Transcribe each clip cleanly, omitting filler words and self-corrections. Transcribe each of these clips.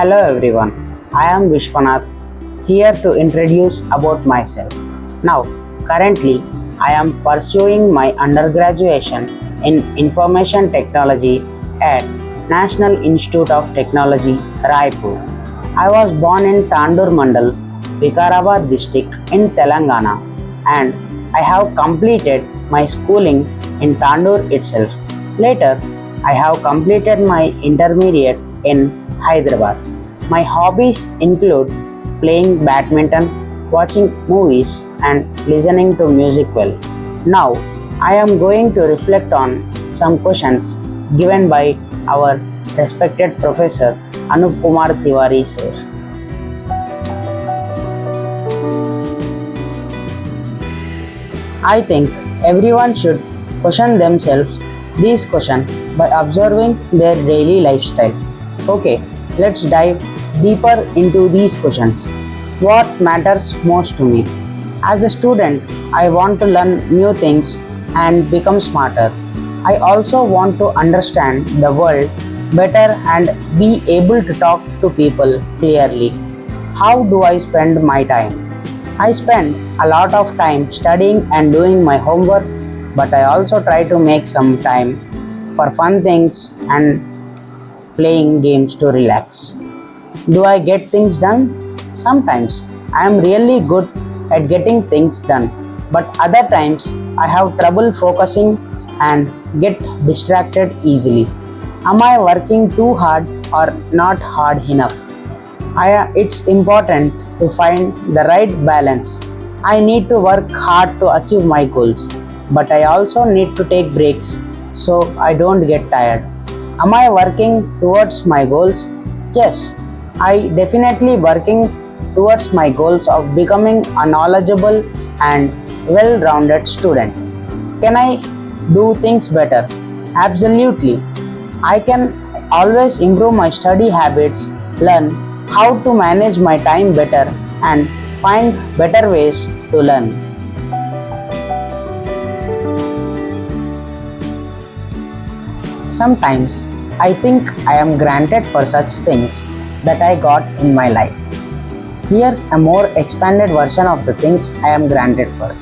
Hello everyone, I am Vishwanath here to introduce about myself. Now, currently I am pursuing my undergraduation in Information Technology at National Institute of Technology, Raipur. I was born in Tandur Mandal, Vikarabad district in Telangana and I have completed my schooling in Tandur itself. Later, I have completed my intermediate in Hyderabad. My hobbies include playing badminton, watching movies, and listening to music well. Now, I am going to reflect on some questions given by our respected professor Anup Kumar Tiwari sir. I think everyone should question themselves these questions by observing their daily lifestyle. Okay, let's dive deeper into these questions. What matters most to me? As a student, I want to learn new things and become smarter. I also want to understand the world better and be able to talk to people clearly. How do I spend my time? I spend a lot of time studying and doing my homework, but I also try to make some time for fun things and playing games to relax. Do I get things done? Sometimes I am really good at getting things done, but other times I have trouble focusing and get distracted easily. Am I working too hard or not hard enough? It's important to find the right balance. I need to work hard to achieve my goals, but I also need to take breaks so I don't get tired. Am I working towards my goals? Yes, I definitely working towards my goals of becoming a knowledgeable and well-rounded student. Can I do things better? Absolutely. I can always improve my study habits, learn how to manage my time better and find better ways to learn. Sometimes I think I am granted for such things that I got in my life. Here's a more expanded version of the things I am granted for.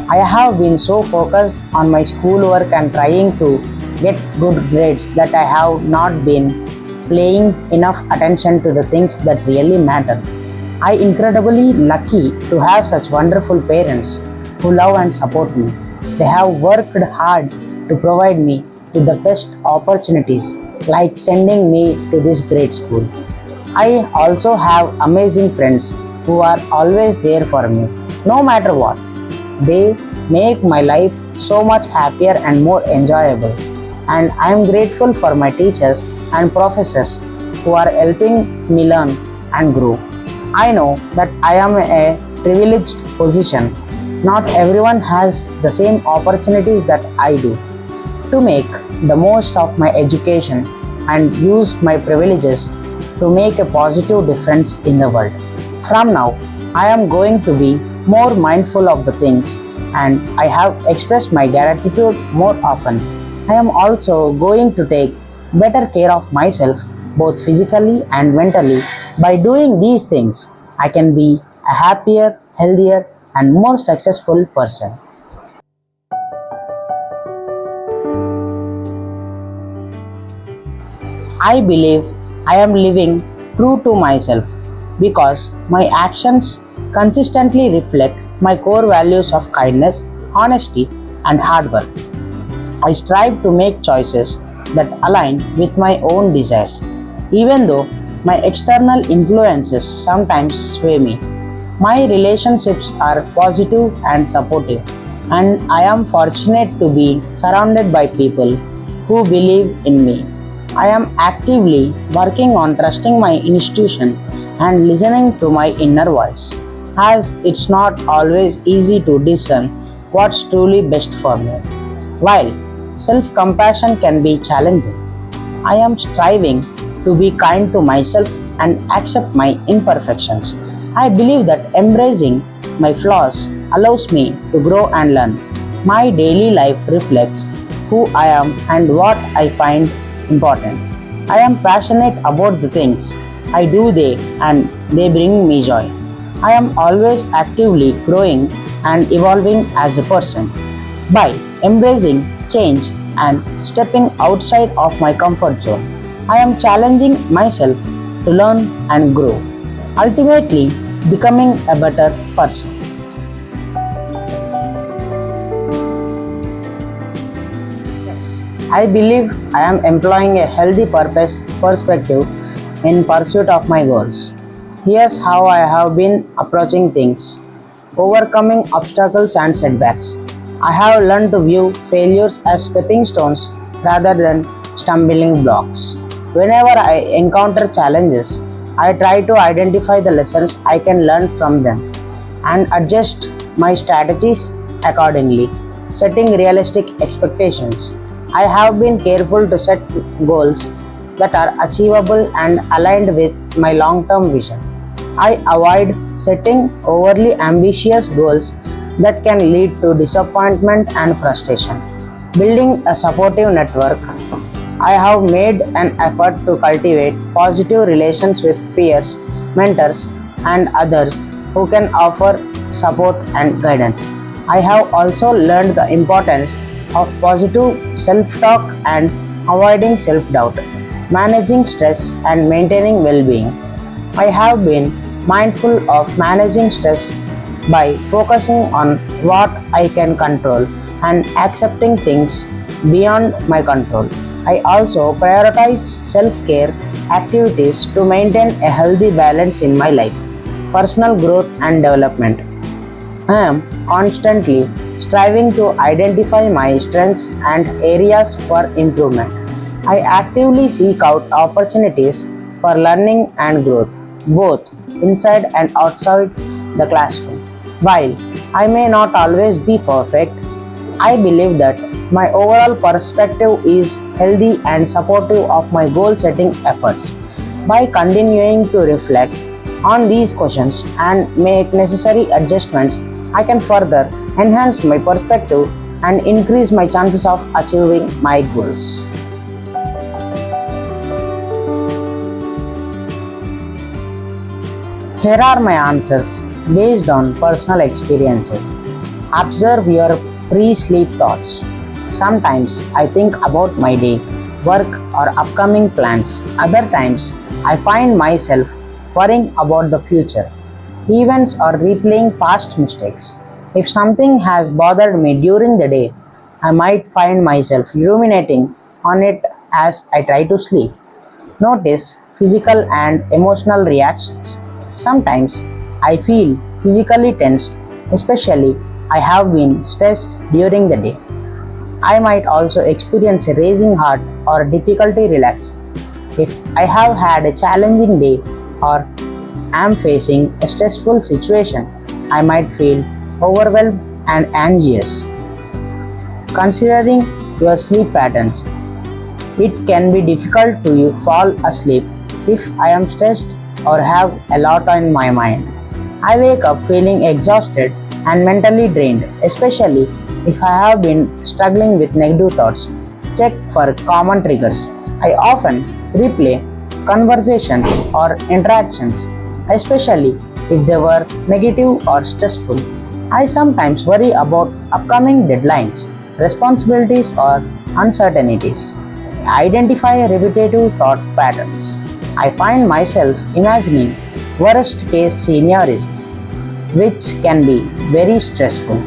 I have been so focused on my schoolwork and trying to get good grades that I have not been paying enough attention to the things that really matter. I am incredibly lucky to have such wonderful parents who love and support me. They have worked hard to provide me with the best opportunities like sending me to this great school. I also have amazing friends who are always there for me, no matter what. They make my life so much happier and more enjoyable. And I am grateful for my teachers and professors who are helping me learn and grow. I know that I am in a privileged position. Not everyone has the same opportunities that I do. To make the most of my education and use my privileges to make a positive difference in the world. From now, I am going to be more mindful of the things and I have expressed my gratitude more often. I am also going to take better care of myself both physically and mentally. By doing these things, I can be a happier, healthier, and more successful person. I believe I am living true to myself because my actions consistently reflect my core values of kindness, honesty, and hard work. I strive to make choices that align with my own desires, even though my external influences sometimes sway me. My relationships are positive and supportive, and I am fortunate to be surrounded by people who believe in me. I am actively working on trusting my institution and listening to my inner voice, as it's not always easy to discern what's truly best for me. While self-compassion can be challenging, I am striving to be kind to myself and accept my imperfections. I believe that embracing my flaws allows me to grow and learn. My daily life reflects who I am and what I find important. I am passionate about the things I do they and they bring me joy. I am always actively growing and evolving as a person. By embracing change and stepping outside of my comfort zone, I am challenging myself to learn and grow, ultimately becoming a better person. Yes, I believe I am employing a healthy perspective in pursuit of my goals. Here's how I have been approaching things: overcoming obstacles and setbacks. I have learned to view failures as stepping stones rather than stumbling blocks. Whenever I encounter challenges, I try to identify the lessons I can learn from them and adjust my strategies accordingly, setting realistic expectations. I have been careful to set goals that are achievable and aligned with my long term vision. I avoid setting overly ambitious goals that can lead to disappointment and frustration. Building a supportive network, I have made an effort to cultivate positive relations with peers, mentors, and others who can offer support and guidance. I have also learned the importance of positive self talk and avoiding self doubt, managing stress, and maintaining well being. I have been mindful of managing stress by focusing on what I can control and accepting things beyond my control. I also prioritize self care activities to maintain a healthy balance in my life, personal growth, and development. I am constantly striving to identify my strengths and areas for improvement. I actively seek out opportunities for learning and growth, both inside and outside the classroom. While I may not always be perfect, I believe that my overall perspective is healthy and supportive of my goal setting efforts. By continuing to reflect on these questions and make necessary adjustments, I can further enhance my perspective and increase my chances of achieving my goals. Here are my answers based on personal experiences. Observe your pre sleep thoughts. Sometimes I think about my day, work, or upcoming plans. Other times I find myself worrying about the future, events, or replaying past mistakes. If something has bothered me during the day, I might find myself ruminating on it as I try to sleep. Notice physical and emotional reactions. Sometimes I feel physically tensed, especially I have been stressed during the day. I might also experience a racing heart or difficulty relaxing. If I have had a challenging day or am facing a stressful situation, I might feel overwhelmed and anxious. Considering your sleep patterns, it can be difficult to fall asleep if I am stressed or have a lot on my mind. I wake up feeling exhausted and mentally drained, especially if I have been struggling with negative thoughts. Check for common triggers. I often replay conversations or interactions, especially if they were negative or stressful. I sometimes worry about upcoming deadlines, responsibilities, or uncertainties. I identify repetitive thought patterns. I find myself imagining worst case scenarios, which can be very stressful.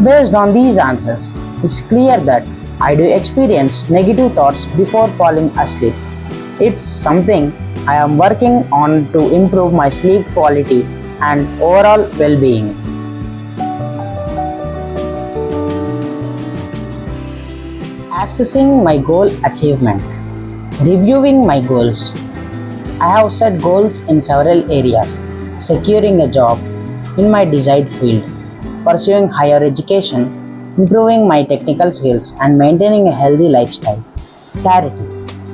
Based on these answers, it's clear that I do experience negative thoughts before falling asleep. It's something I am working on to improve my sleep quality and overall well being. Assessing my goal achievement. Reviewing my goals. I have set goals in several areas: securing a job in my desired field, pursuing higher education, improving my technical skills, and maintaining a healthy lifestyle. Clarity.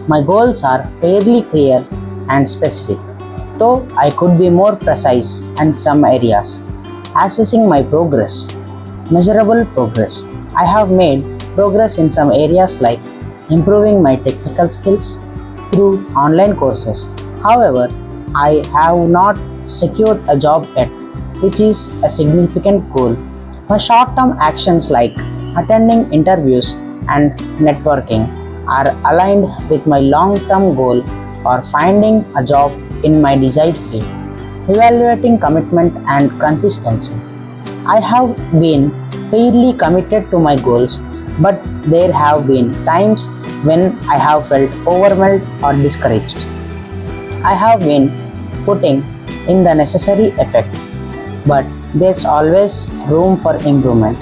My goals are fairly clear and specific, though I could be more precise in some areas. Assessing my progress. Measurable progress. I have made progress in some areas like improving my technical skills through online courses. However, I have not secured a job yet, which is a significant goal. My short term actions like attending interviews and networking are aligned with my long term goal or finding a job in my desired field. Evaluating commitment and consistency. I have been fairly committed to my goals, but there have been times when I have felt overwhelmed or discouraged. I have been putting in the necessary effort, but there's always room for improvement.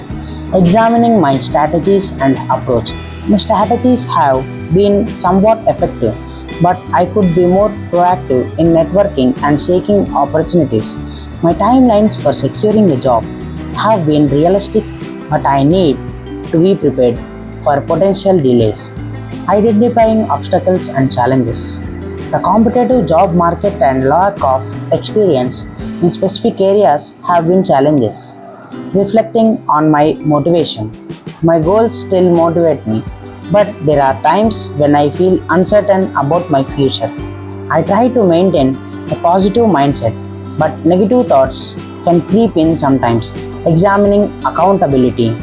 Examining my strategies and approach. My strategies have been somewhat effective, but I could be more proactive in networking and seeking opportunities. My timelines for securing a job have been realistic, but I need to be prepared for potential delays. Identifying obstacles and challenges. The competitive job market and lack of experience in specific areas have been challenges. Reflecting on my motivation. My goals still motivate me, but there are times when I feel uncertain about my future. I try to maintain a positive mindset, but negative thoughts can creep in sometimes. Examining accountability.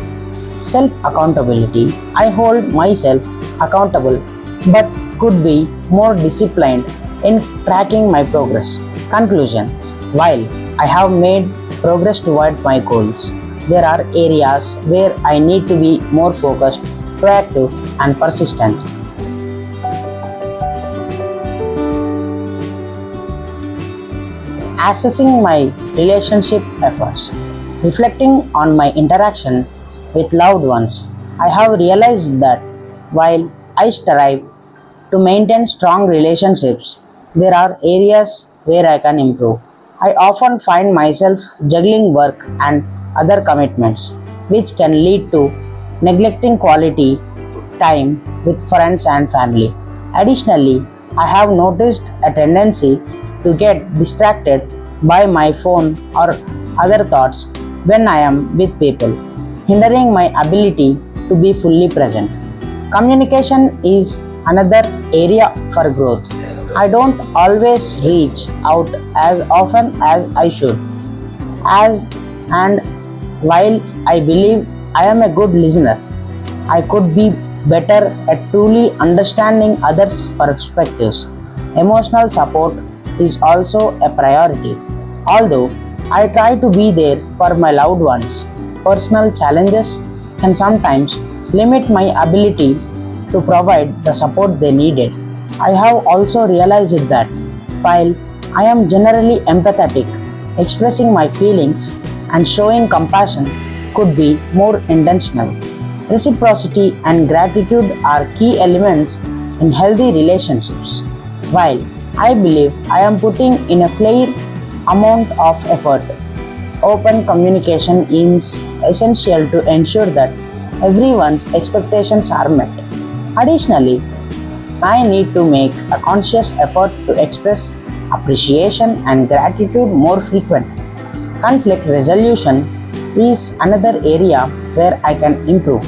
Self accountability. I hold myself accountable but could be more disciplined in tracking my progress. Conclusion. While I have made progress toward my goals, there are areas where I need to be more focused, proactive, and persistent. Assessing my relationship efforts. Reflecting on my interactions with loved ones, I have realized that while I strive to maintain strong relationships, there are areas where I can improve. I often find myself juggling work and other commitments, which can lead to neglecting quality time with friends and family. Additionally, I have noticed a tendency to get distracted by my phone or other thoughts when I am with people, hindering my ability to be fully present. Communication is another area for growth. I don't always reach out as often as I should. As and while I believe I am a good listener, I could be better at truly understanding others' perspectives. Emotional support is also a priority. Although I try to be there for my loved ones, personal challenges can sometimes limit my ability to provide the support they needed. I have also realized that while I am generally empathetic, expressing my feelings and showing compassion could be more intentional. Reciprocity and gratitude are key elements in healthy relationships. While I believe I am putting in a fair amount of effort, open communication is essential to ensure that everyone's expectations are met. Additionally, I need to make a conscious effort to express appreciation and gratitude more frequently. Conflict resolution is another area where I can improve.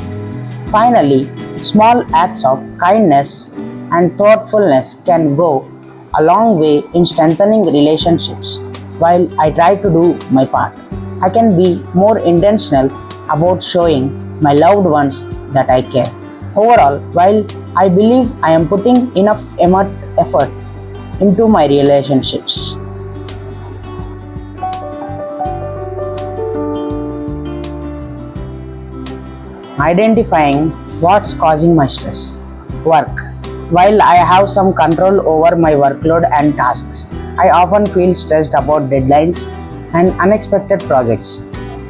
Finally, small acts of kindness and thoughtfulness can go a long way in strengthening relationships. While I try to do my part, I can be more intentional about showing my loved ones that I care. Overall, while I believe I am putting enough effort into my relationships, identifying what's causing my stress. Work. While I have some control over my workload and tasks, I often feel stressed about deadlines and unexpected projects.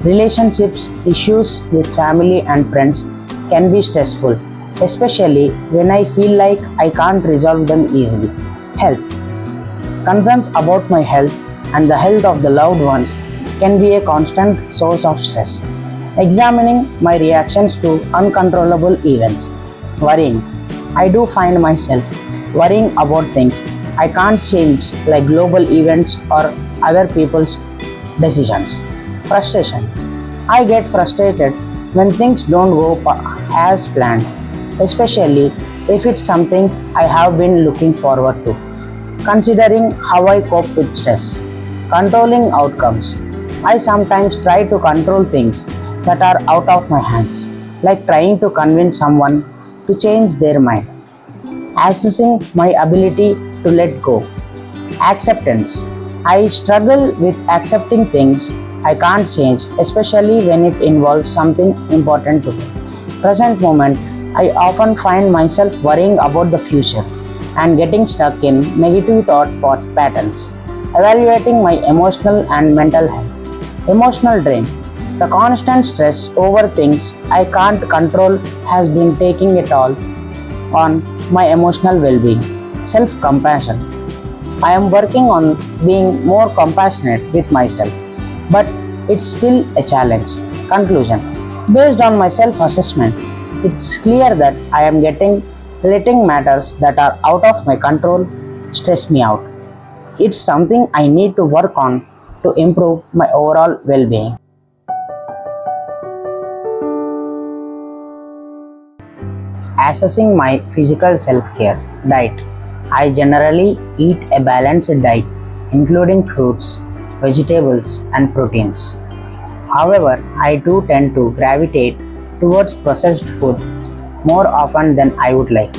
Relationships, issues with family and friends can be stressful, especially when I feel like I can't resolve them easily. Health. Concerns about my health and the health of the loved ones can be a constant source of stress. Examining my reactions to uncontrollable events. Worrying. I do find myself worrying about things I can't change, like global events or other people's decisions. Frustrations. I get frustrated when things don't go as planned, especially if it's something I have been looking forward to. considering how I cope with stress. Controlling outcomes. I sometimes try to control things that are out of my hands, like trying to convince someone to change their mind. Assessing my ability to let go. Acceptance. I struggle with accepting things I can't change, especially when it involves something important to me. Present moment. I often find myself worrying about the future and getting stuck in negative patterns. Evaluating my emotional and mental health. Emotional drain. The constant stress over things I can't control has been taking a toll on my emotional well being. Self compassion. I am working on being more compassionate with myself, but it's still a challenge. Conclusion. Based on my self assessment, it's clear that I am letting matters that are out of my control stress me out. It's something I need to work on to improve my overall well being. Assessing my physical self care. Diet. I generally eat a balanced diet, including fruits, vegetables, and proteins. However, I do tend to gravitate towards processed food more often than I would like.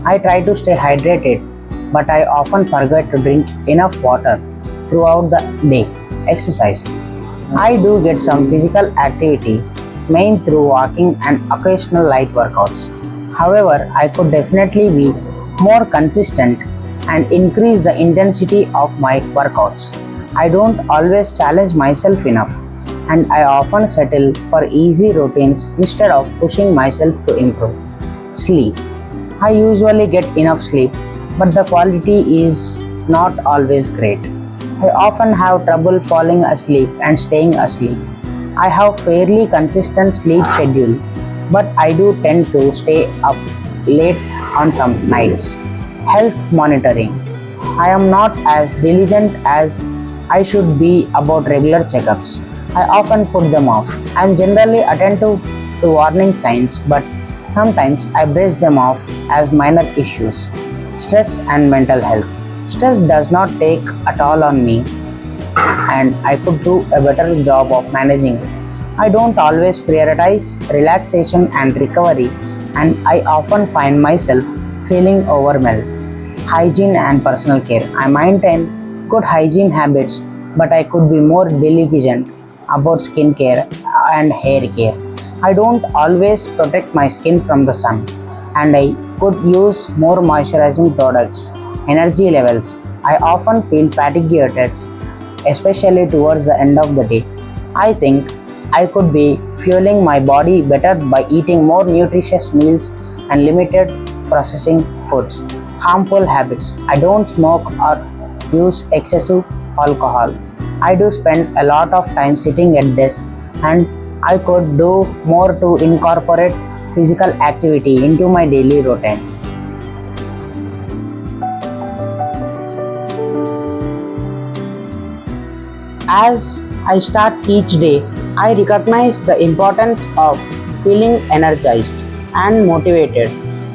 I try to stay hydrated, but I often forget to drink enough water throughout the day. Exercise. I do get some physical activity, mainly through walking and occasional light workouts. However, I could definitely be more consistent and increase the intensity of my workouts. I don't always challenge myself enough, and I often settle for easy routines instead of pushing myself to improve. Sleep. I usually get enough sleep, but the quality is not always great. I often have trouble falling asleep and staying asleep. I have fairly consistent sleep schedule, but I do tend to stay up late on some nights. Health monitoring. I am not as diligent as I should be about regular checkups. I often put them off. I am generally attentive to warning signs, but sometimes I brush them off as minor issues. Stress and mental health. Stress does not take a toll on me, and I could do a better job of managing it. I don't always prioritize relaxation and recovery, and I often find myself feeling overwhelmed. Hygiene and personal care. I maintain good hygiene habits, but I could be more diligent about skincare and hair care. I don't always protect my skin from the sun, and I could use more moisturizing products. Energy levels. I often feel fatigued, especially towards the end of the day. I think I could be fueling my body better by eating more nutritious meals and limited processing foods. Harmful habits. I don't smoke or use excessive alcohol. I do spend a lot of time sitting at desk, and I could do more to incorporate physical activity into my daily routine. As I start each day, I recognize the importance of feeling energized and motivated.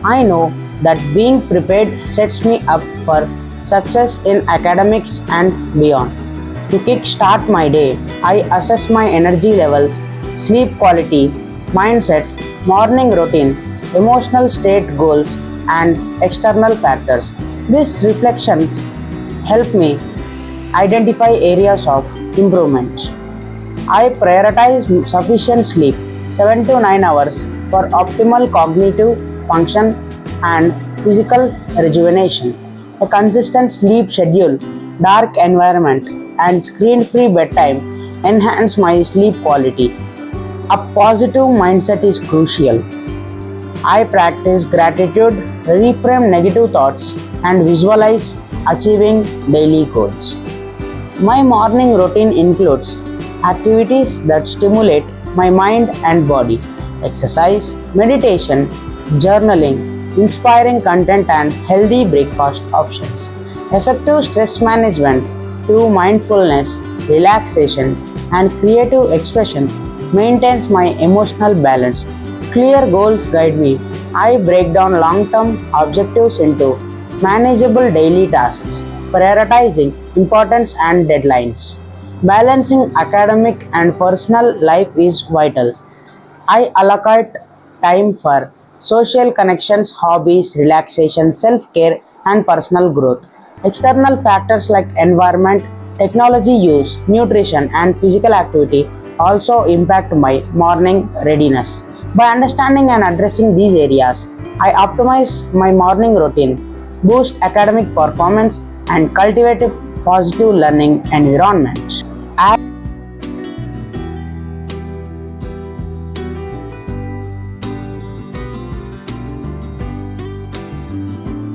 I know that being prepared sets me up for success in academics and beyond. To kickstart my day, I assess my energy levels, sleep quality, mindset, morning routine, emotional state goals, and external factors. These reflections help me identify areas of improvement. I prioritize sufficient sleep, 7 to 9 hours, for optimal cognitive function and physical rejuvenation. A consistent sleep schedule, dark environment, and screen-free bedtime enhance my sleep quality. A positive mindset is crucial. I practice gratitude, reframe negative thoughts, and visualize achieving daily goals. My morning routine includes activities that stimulate my mind and body, exercise, meditation, journaling, inspiring content, and healthy breakfast options. Effective stress management through mindfulness, relaxation, and creative expression maintains my emotional balance. Clear goals guide me. I break down long term objectives into manageable daily tasks prioritizing importance and deadlines. Balancing academic and personal life is vital. I allocate time for social connections, hobbies, relaxation, self care, and personal growth. External factors like environment, technology use, nutrition, and physical activity also impact my morning readiness. By understanding and addressing these areas, I optimize my morning routine, boost academic performance, and cultivate a positive learning environment.